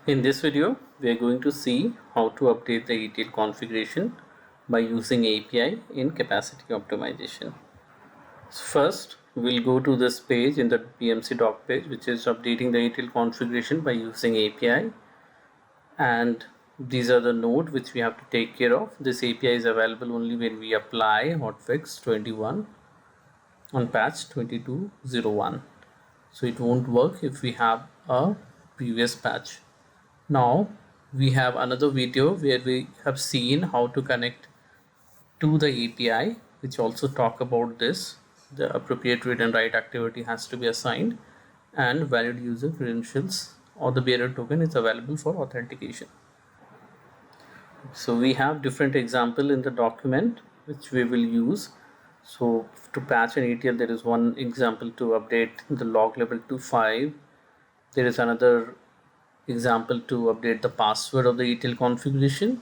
In this video, we are going to see how to update the ETL configuration by using API in capacity optimization. So first, we'll go to this page in the BMC doc page, which is updating the ETL configuration by using API. And these are the node which we have to take care of. This API is available only when we apply hotfix 21 on patch 2201. So it won't work if we have a previous patch. Now we have another video where we have seen how to connect to the API, which also talk about this. The appropriate read and write activity has to be assigned, and valid user credentials or the bearer token is available for authentication. So we have different example in the document which we will use. So to patch an ETL, there is one example to update the log level to 5. There is another example to update the password of the ETL configuration,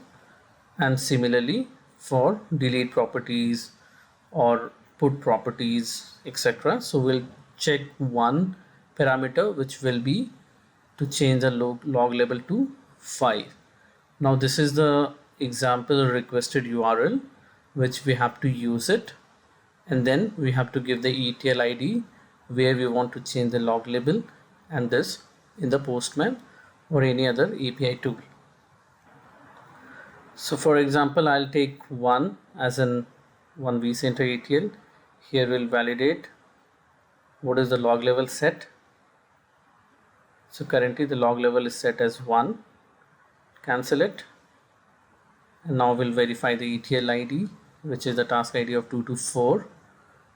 and similarly for delete properties or put properties, etc. So we'll check one parameter which will be to change the log level to 5. Now this is the example requested URL which we have to use it, and then we have to give the ETL ID where we want to change the log label, and this in the Postman or any other API tool. So for example, I'll take one as an one vCenter ETL. Here we'll validate what is the log level set. So currently the log level is set as 1. Cancel it, and now we'll verify the ETL ID, which is the task ID of 224.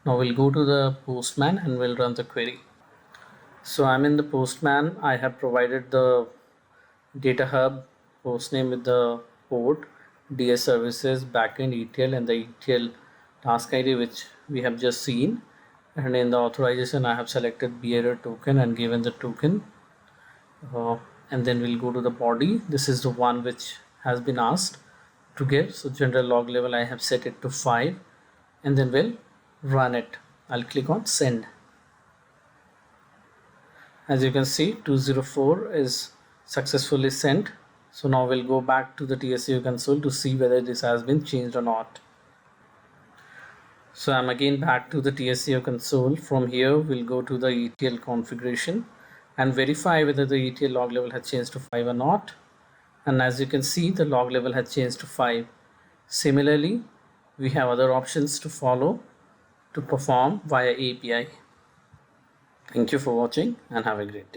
Now we'll go to the Postman and we'll run the query. So I'm in the Postman. I have provided the data hub hostname with the port, DS services, backend ETL, and the ETL task ID which we have just seen. And in the authorization, I have selected bearer token and given the token. And then we'll go to the body. This is the one which has been asked to give. So general log level, I have set it to 5, and then we'll run it. I'll click on send. As you can see, 204 is successfully sent. So now we'll go back to the TSCO console to see whether this has been changed or not. So I'm again back to the TSCO console. From here, we'll go to the ETL configuration and verify whether the ETL log level has changed to 5 or not. And as you can see, the log level has changed to 5. Similarly, we have other options to follow to perform via API. Thank you for watching and have a great day.